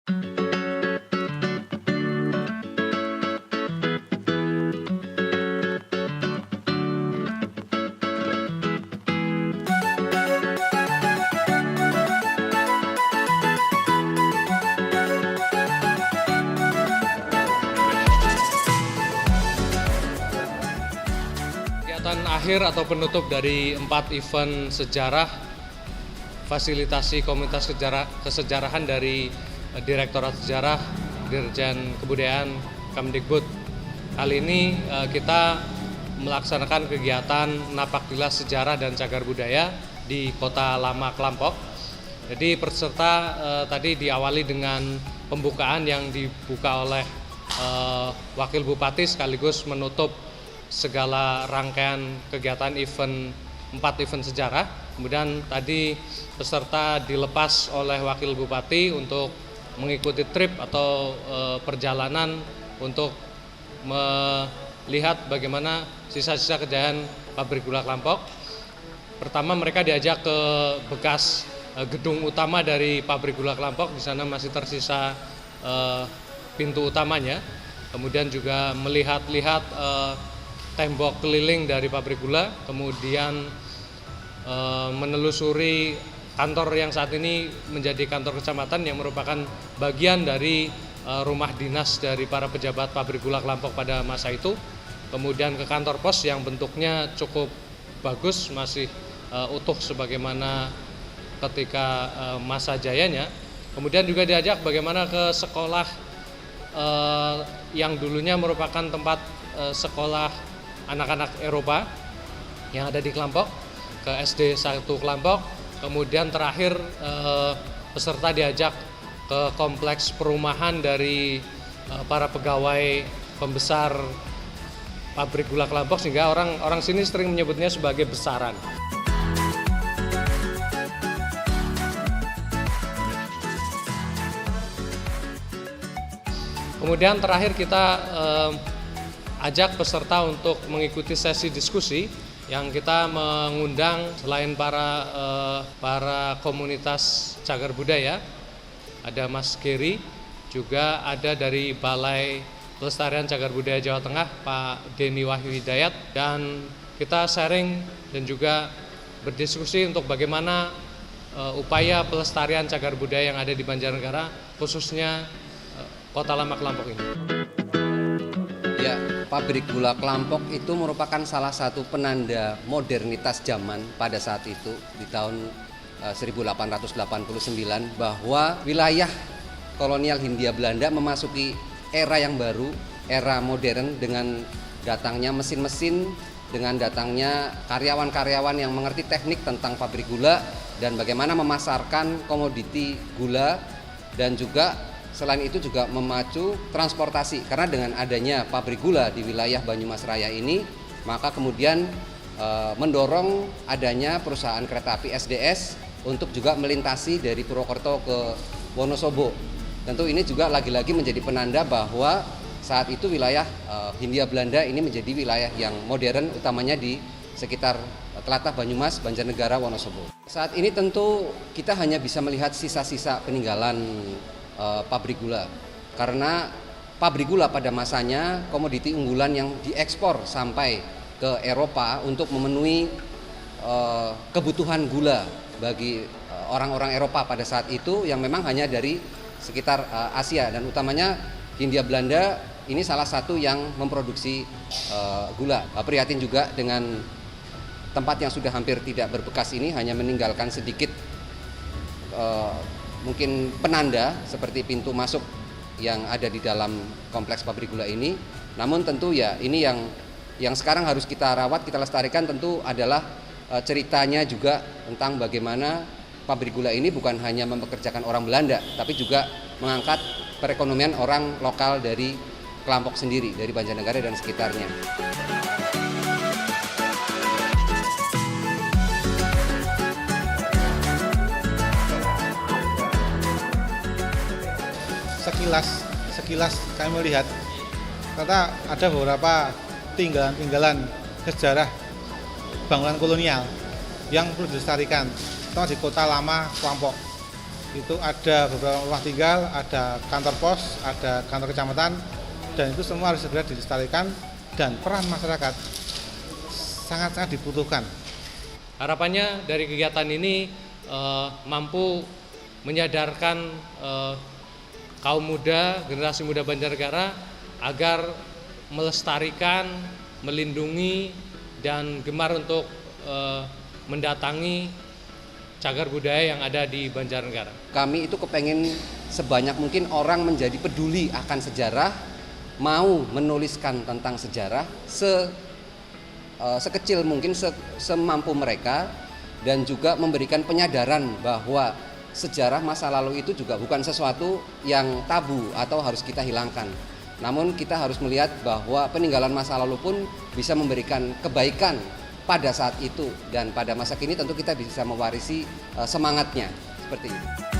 Kegiatan akhir atau penutup dari 4 event sejarah fasilitasi komunitas kesejarahan dari Direktorat Sejarah Dirjen Kebudayaan Kemdikbud. Kali ini kita melaksanakan kegiatan Napaktilas Sejarah dan Cagar Budaya di Kota Lama Klampok. Jadi peserta tadi diawali dengan pembukaan yang dibuka oleh Wakil Bupati sekaligus menutup segala rangkaian kegiatan 4 event sejarah. Kemudian tadi peserta dilepas oleh Wakil Bupati untuk mengikuti trip atau perjalanan untuk melihat bagaimana sisa-sisa kejayaan pabrik gula Klampok. Pertama mereka diajak ke bekas gedung utama dari pabrik gula Klampok. Di sana masih tersisa pintu utamanya. Kemudian juga melihat-lihat tembok keliling dari pabrik gula, kemudian menelusuri kantor yang saat ini menjadi kantor kecamatan yang merupakan bagian dari rumah dinas dari para pejabat pabrik gula Klampok pada masa itu. Kemudian ke kantor pos yang bentuknya cukup bagus, masih utuh sebagaimana ketika masa jayanya. Kemudian juga diajak bagaimana ke sekolah yang dulunya merupakan tempat sekolah anak-anak Eropa yang ada di Klampok, ke SD 1 Klampok. Kemudian terakhir peserta diajak ke kompleks perumahan dari para pegawai pembesar pabrik gula Klampok, sehingga orang sini sering menyebutnya sebagai besaran. Kemudian terakhir kita ajak peserta untuk mengikuti sesi diskusi yang kita mengundang selain para komunitas cagar budaya, ada Mas Geri, juga ada dari Balai Pelestarian Cagar Budaya Jawa Tengah Pak Denny Wahyu Hidayat, dan kita sharing dan juga berdiskusi untuk bagaimana upaya pelestarian cagar budaya yang ada di Banjarnegara, khususnya Kota Lama Klampok ini. Ya, pabrik gula Klampok itu merupakan salah satu penanda modernitas zaman pada saat itu di tahun 1889, bahwa wilayah kolonial Hindia Belanda memasuki era yang baru, era modern, dengan datangnya mesin-mesin, dengan datangnya karyawan-karyawan yang mengerti teknik tentang pabrik gula dan bagaimana memasarkan komoditi gula, dan juga selain itu juga memacu transportasi, karena dengan adanya pabrik gula di wilayah Banyumas Raya ini, maka kemudian mendorong adanya perusahaan kereta api SDS untuk juga melintasi dari Purwokerto ke Wonosobo. Tentu ini juga lagi-lagi menjadi penanda bahwa saat itu wilayah Hindia Belanda ini menjadi wilayah yang modern, utamanya di sekitar Tlatah Banyumas, Banjarnegara, Wonosobo. Saat ini tentu kita hanya bisa melihat sisa-sisa peninggalan pabrik gula, karena pabrik gula pada masanya komoditi unggulan yang diekspor sampai ke Eropa untuk memenuhi kebutuhan gula bagi orang-orang Eropa pada saat itu, yang memang hanya dari sekitar Asia, dan utamanya Hindia Belanda ini salah satu yang memproduksi gula. Prihatin juga dengan tempat yang sudah hampir tidak berbekas ini, hanya meninggalkan sedikit mungkin penanda seperti pintu masuk yang ada di dalam kompleks pabrik gula ini. Namun tentu ya ini yang sekarang harus kita rawat, kita lestarikan, tentu adalah ceritanya juga tentang bagaimana pabrik gula ini bukan hanya mempekerjakan orang Belanda, tapi juga mengangkat perekonomian orang lokal dari Klampok sendiri, dari Banjarnegara dan sekitarnya. Sekilas kami melihat, ternyata ada beberapa tinggalan sejarah bangunan kolonial yang perlu dilestarikan, terutama di Kota Lama Klampok. Itu ada beberapa rumah tinggal, ada kantor pos, ada kantor kecamatan, dan itu semua harus segera dilestarikan dan peran masyarakat sangat-sangat dibutuhkan. Harapannya dari kegiatan ini mampu menyadarkan kaum muda, generasi muda Banjarnegara agar melestarikan, melindungi, dan gemar untuk mendatangi cagar budaya yang ada di Banjarnegara. Kami itu kepengen sebanyak mungkin orang menjadi peduli akan sejarah, mau menuliskan tentang sejarah sekecil mungkin, semampu mereka, dan juga memberikan penyadaran bahwa sejarah masa lalu itu juga bukan sesuatu yang tabu atau harus kita hilangkan. Namun kita harus melihat bahwa peninggalan masa lalu pun bisa memberikan kebaikan pada saat itu, dan pada masa kini tentu kita bisa mewarisi semangatnya seperti itu.